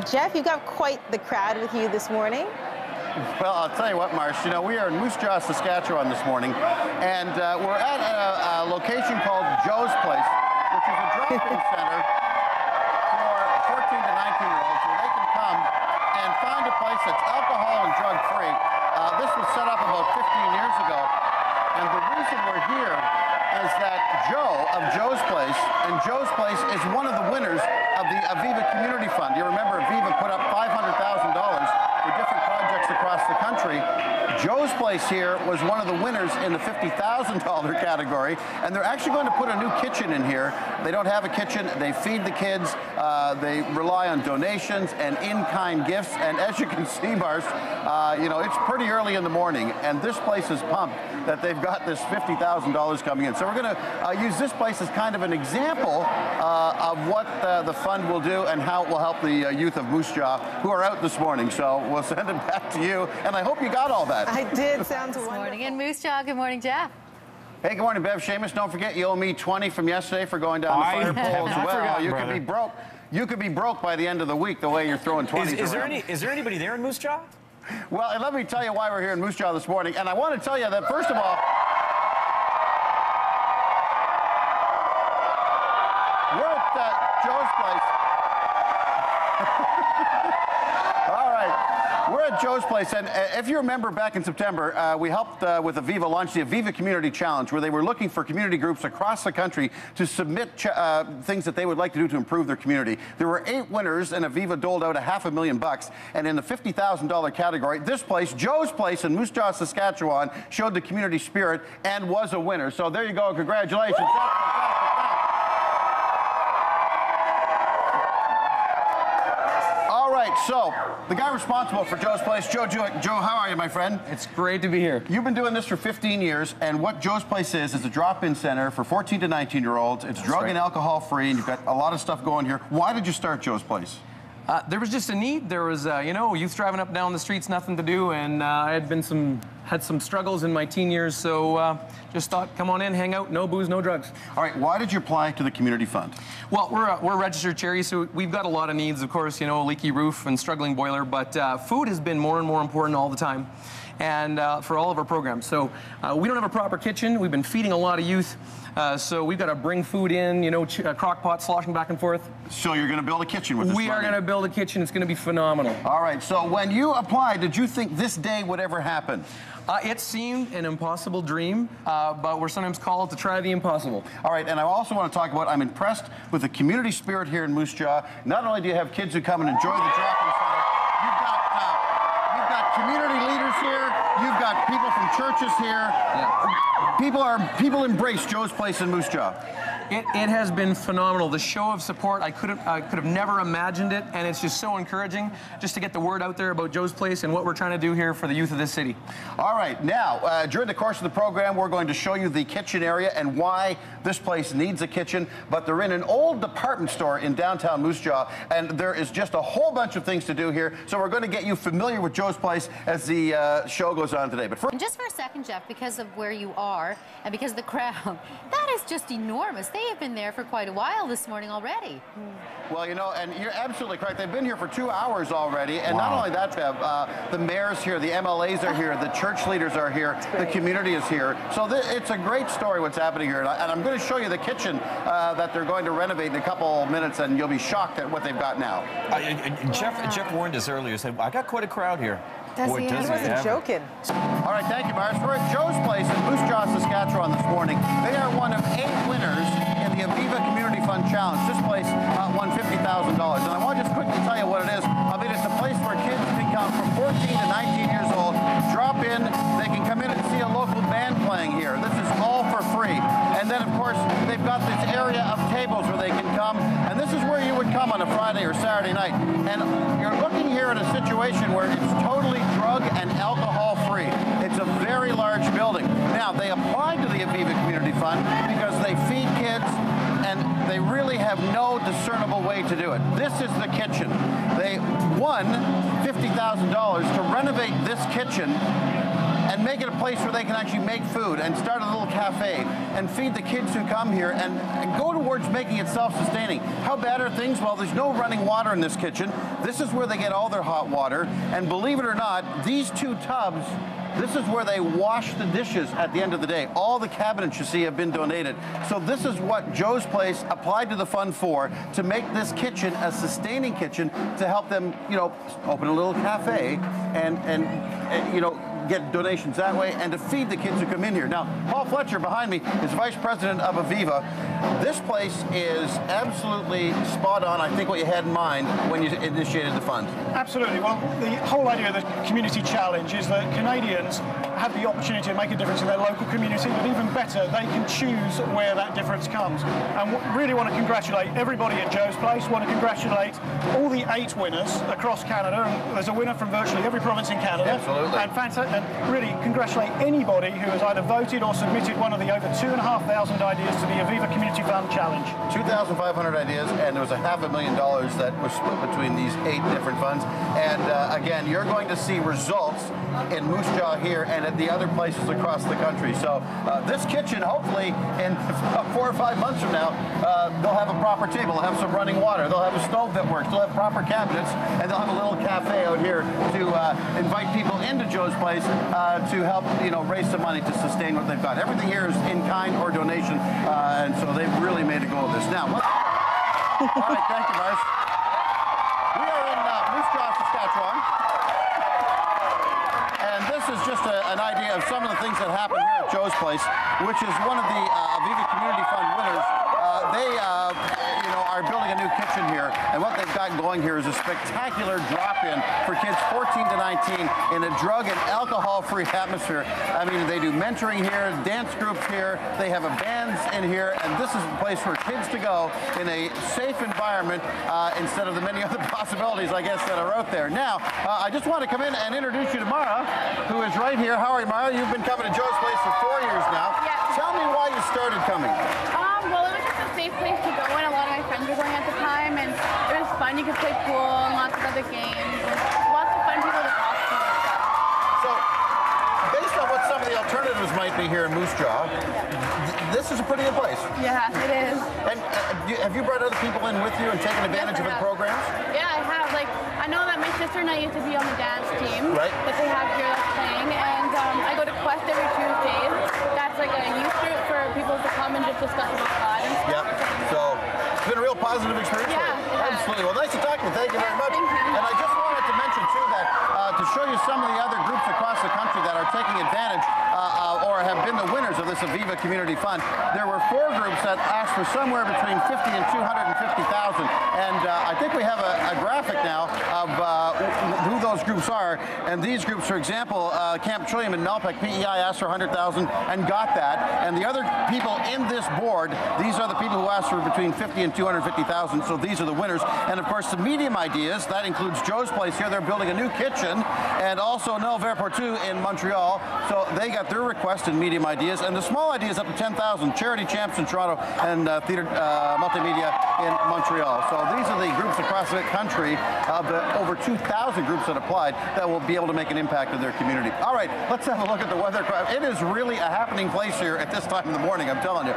Jeff, you got quite the crowd with you this morning. Well, I'll tell you what, Marsh, we are in Moose Jaw, Saskatchewan this morning, and we're at a location called Joe's Place, which is a drop-in center for 14 to 19-year-olds where they can come and find a place that's alcohol and drug-free. This was set up about 15 years ago, and the reason we're here is that Joe of Joe's Place, and Joe's Place is one of the winners of the Aviva Community Fund. You remember Aviva put up $500,000 for different projects across the country. Joe's Place here was one of the winners in the $50,000 category, and they're actually going to put a new kitchen in here. They don't have a kitchen. They feed the kids. They rely on donations and in-kind gifts, and as you can see, Mars, it's pretty early in the morning, and this place is pumped that they've got this $50,000 coming in. So we're going to use this place as kind of an example of what the fund will do and how it will help the youth of Moose Jaw who are out this morning. So we'll send it back to you, and I hope you got all that. I did. Sounds wonderful. Good morning in Moose Jaw. Good morning, Jeff. Hey, good morning, Bev. Seamus, don't forget you owe me 20 from yesterday for going down the fire pole as well. You could be broke. You could be broke by the end of the week the way you're throwing 20s around. Is there anybody there in Moose Jaw? Well, and let me tell you why we're here in Moose Jaw this morning. And I want to tell you that, first of all, we're at Joe's Place. All right. We're at Joe's Place, and if you remember back in September, we helped with Aviva launch the Aviva Community Challenge, where they were looking for community groups across the country to submit things that they would like to do to improve their community. There were 8 winners, and Aviva doled out $500,000. And in the $50,000 category, this place, Joe's Place in Moose Jaw, Saskatchewan, showed the community spirit and was a winner. So there you go. Congratulations. So, the guy responsible for Joe's Place, Joe, how are you, my friend? It's great to be here. You've been doing this for 15 years, and what Joe's Place is a drop-in center for 14 to 19-year-olds. It's drug and alcohol free, and you've got a lot of stuff going here. Why did you start Joe's Place? There was just a need. There was, youth driving up and down the streets, nothing to do, and I had some struggles in my teen years, so just thought, come on in, hang out, no booze, no drugs. All right, why did you apply to the community fund? Well, we're a registered charity, so we've got a lot of needs, of course, leaky roof and struggling boiler, but food has been more and more important all the time, and for all of our programs. So we don't have a proper kitchen. We've been feeding a lot of youth. So we've got to bring food in, crock pot sloshing back and forth. So you're going to build a kitchen with this money? We are going to build a kitchen. It's going to be phenomenal. All right. So when you applied, did you think this day would ever happen? It seemed an impossible dream, but we're sometimes called to try the impossible. All right, and I also want to talk about, I'm impressed with the community spirit here in Moose Jaw. Not only do you have kids who come and enjoy the drop-in center, you've got community leaders here. You've got people from churches here. Yeah. People embrace Joe's Place in Moose Jaw. It has been phenomenal. The show of support, I could have never imagined it, and it's just so encouraging just to get the word out there about Joe's Place and what we're trying to do here for the youth of this city. All right, now, during the course of the program, we're going to show you the kitchen area and why this place needs a kitchen, but they're in an old department store in downtown Moose Jaw, and there is just a whole bunch of things to do here, so we're going to get you familiar with Joe's Place as the show goes on today. But and just for a second, Jeff, because of where you are and because of the crowd, that is just enormous. They have been there for quite a while this morning already. Well, and you're absolutely correct. They've been here for 2 hours already, and not only that, Bev, the mayor's here, the MLAs are here, the church leaders are here, the community is here. So it's a great story what's happening here, and I'm going to show you the kitchen that they're going to renovate in a couple minutes, and you'll be shocked at what they've got now. Jeff warned us earlier, said, I got quite a crowd here. He wasn't joking. All right, thank you, Mars. We're at Joe's Place in Moose Jaw, Saskatchewan this morning. They are one of 8 winners in the Aviva Community Fund Challenge. This place won $50,000. And I want to just quickly tell you what it is. I mean, it's a place where kids can come from 14 to 19 years old, drop in, they can come in and see a local band playing here. This is all for free. And then, of course, they've got this area of tables where they can come, and this is where you would come on a Friday or Saturday night. And you're looking here at a situation where it's totally drug and alcohol free. It's a very large building. Now, they applied to the Aviva Community Fund because they feed kids and they really have no discernible way to do it. This is the kitchen. They won $50,000 to renovate this kitchen and make it a place where they can actually make food and start a little cafe and feed the kids who come here and go towards making it self-sustaining. How bad are things? Well, there's no running water in this kitchen. This is where they get all their hot water. And believe it or not, these 2 tubs, this is where they wash the dishes at the end of the day. All the cabinets you see have been donated. So this is what Joe's Place applied to the fund for, to make this kitchen a sustaining kitchen to help them, you know, open a little cafe and you know, get donations that way and to feed the kids who come in here. Now, Paul Fletcher behind me is Vice President of Aviva. This place is absolutely spot on, I think, what you had in mind when you initiated the fund. Absolutely. Well, the whole idea of the community challenge is that Canadians have the opportunity to make a difference in their local community, but even better, they can choose where that difference comes. And really want to congratulate everybody at Joe's Place, want to congratulate all the 8 winners across Canada, and there's a winner from virtually every province in Canada. Absolutely. And really congratulate anybody who has either voted or submitted one of the over 2,500 ideas to the Aviva Community Fund Challenge. 2,500 ideas, and there was $500,000 that was split between these 8 different funds. And again, you're going to see results in Moose Jaw here and at the other places across the country. So this kitchen, hopefully, in 4 or 5 months from now, they'll have a proper table, they'll have some running water, they'll have a stove that works, they'll have proper cabinets, and they'll have a little cafe out here to invite people into Joe's Place to help, you know, raise some money to sustain what they've got. Everything here is in kind or donation, and so they've really made a go of this. Now, all right, thank you, Mars. We are in Moose Jaw, Saskatchewan, and this is just an idea of some of the things that happen here at Joe's Place, which is one of the Aviva Community Fund winners. They, you know, are building a new kitchen here, and what they've got going here is a spectacular drop-in for kids 14 to 19 in a drug and alcohol-free atmosphere. I mean, they do mentoring here, dance groups here, they have bands in here, and this is a place for kids to go in a safe environment instead of the many other possibilities, I guess, that are out there. Now, I just want to come in and introduce you to Mara, who is right here. How are you, Mara? You've been coming to Joe's Place for 4 years now. Yeah. Tell me why you started coming. Well, it was just a safe place to go, and a lot of my friends were going at the time, and it was fun. You could play pool and lots of other games, and lots of fun people to talk to and stuff. So, based on what some of the alternatives might be here in Moose Jaw, this is a pretty good place. Yeah, it is. And have you brought other people in with you and taken advantage of the programs? Yeah, I have. Like, I know that my sister and I used to be on the dance team that they have here that's playing, and I go to Quest every Tuesdays. That's like a youth group for people to come and just discuss about God and stuff. Yep. So it's been a real positive experience for you. Yeah, Absolutely. Well, nice to talk to you. Thank you very much. Thank you. And I just wanted to mention, too, that to show you some of the other groups across the country that are taking advantage or have been the winners of this Aviva Community Fund, there were 4 groups that asked for somewhere between $50,000 and $250,000. And I think we have a graphic now of who those groups are. And these groups, for example, Camp Trillium in Melpeck, PEI asked for $100,000 and got that. And the other people in this board, these are the people who asked for between $50,000 and $250,000. So these are the winners. And of course, the medium ideas, that includes Joe's Place here. They're building a new kitchen, and also Nel Verportu in Montreal. So they got their request in medium ideas. And the small ideas up to $10,000. Charity Champs in Toronto and Theatre Multimedia in Montreal. So these are the groups across the country of the over 2,000 groups that applied that will be able to make an impact in their community. All right, let's have a look at the weather. It is really a happening place here at this time in the morning, I'm telling you.